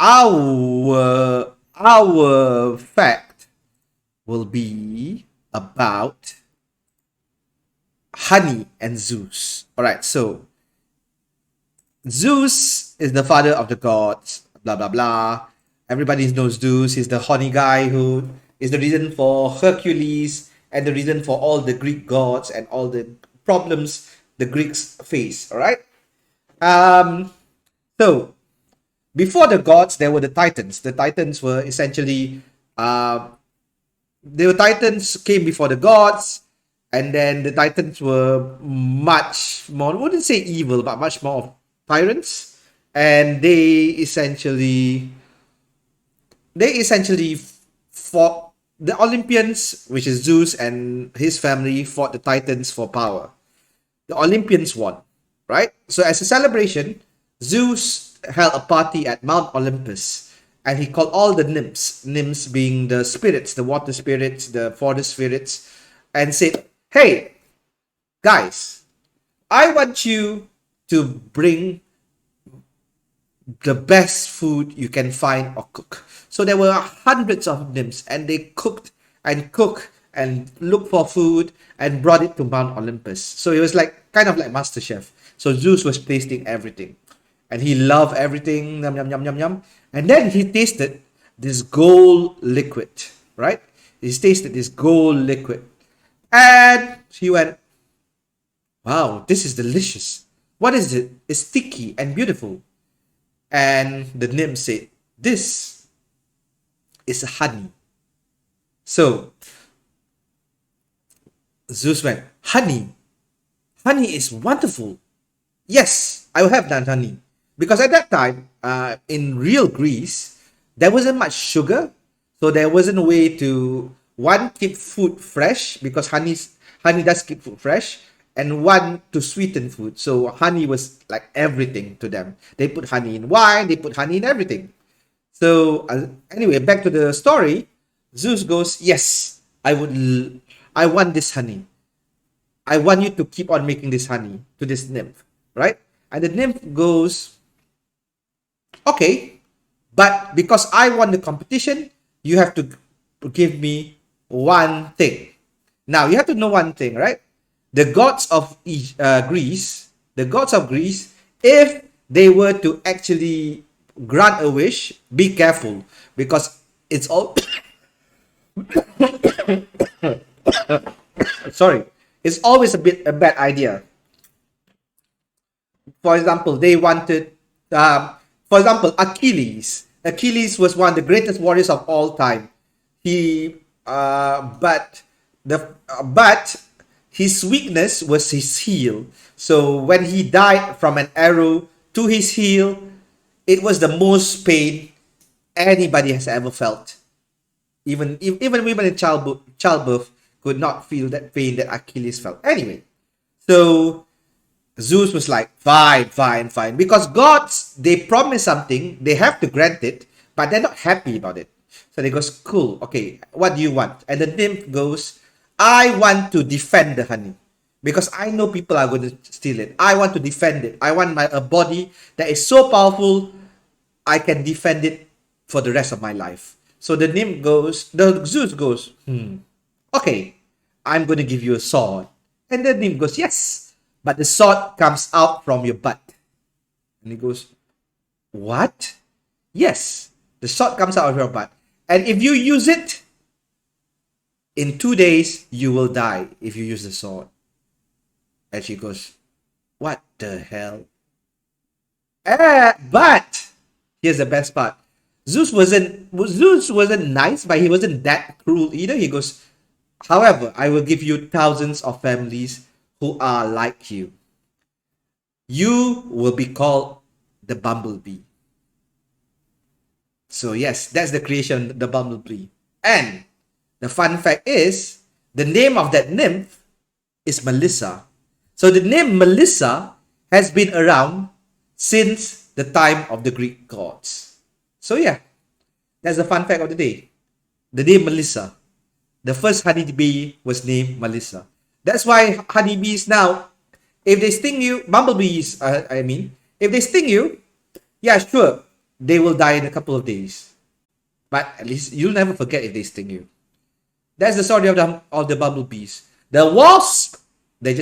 our fact will be about honey and Zeus. All right, so Zeus is the father of the gods, blah blah blah. Everybody knows Zeus. He's the honey guy who is the reason for Hercules and the reason for all the Greek gods and all the problems the Greeks face. All right. So before the gods, there were the Titans. The Titans were essentially the Titans came before the gods, and then the Titans were much more, I wouldn't say evil, but much more of tyrants, and they essentially fought the Olympians, which is Zeus and his family, fought the Titans for power. The Olympians won, right? So as a celebration, Zeus held a party at Mount Olympus, and he called all the nymphs being the spirits, the water spirits, the forest spirits, and said, "Hey, guys, I want you to bring the best food you can find or cook." So there were hundreds of nymphs, and they cooked and looked for food and brought it to Mount Olympus. So it was like kind of like Master Chef. So Zeus was tasting everything, and he loved everything. Yum yum yum yum yum. And then he tasted this gold liquid, right? He tasted this gold liquid, and he went, "Wow, this is delicious. What is it? It's sticky and beautiful." And the nymph said, "This is honey." So Zeus went, "Honey? Honey is wonderful. Yes, I will have that honey." Because at that time, in real Greece, there wasn't much sugar. So there wasn't a way to, one, keep food fresh, because honey does keep food fresh, and one, to sweeten food. So honey was like everything to them. They put honey in wine, they put honey in everything. So anyway, back to the story. Zeus goes, "Yes, I want this honey. I want you to keep on making this honey," to this nymph, right? And the nymph goes, "Okay, but because I won the competition, you have to give me one thing." Now you have to know one thing, right? The gods of Greece, if they were to actually grant a wish, be careful, because it's all sorry, it's always a bad idea. For example, they wanted, for example, Achilles. Achilles was one of the greatest warriors of all time. He, but his weakness was his heel. So when he died from an arrow to his heel, it was the most pain anybody has ever felt. Even women in childbirth could not feel that pain that Achilles felt. Anyway, so Zeus was like, "Fine, fine, fine." Because gods, they promise something, they have to grant it, but they're not happy about it. So they goes, "Cool, okay, what do you want?" And the nymph goes, "I want to defend the honey, because I know people are going to steal it. I want to defend it. I want a body that is so powerful, I can defend it for the rest of my life." So the Zeus goes, "Okay, I'm going to give you a sword." And the nymph goes, "Yes, but the sword comes out from your butt." And he goes, "What?" "Yes, the sword comes out of your butt. And if you use it, in 2 days, you will die if you use the sword." And she goes, "What the hell?" But here's the best part. Zeus wasn't nice, but he wasn't that cruel either. He goes, "However, I will give you thousands of families who are like you. You will be called the Bumblebee." So yes, that's the creation, the Bumblebee. And the fun fact is, the name of that nymph is Melissa. So the name Melissa has been around since the time of the Greek gods. So yeah, that's the fun fact of the day. The name Melissa. The first honeybee was named Melissa. That's why honeybees now, if they sting you, bumblebees, if they sting you, yeah, sure, they will die in a couple of days. But at least you'll never forget if they sting you. That's the story of the bumblebees. The wasp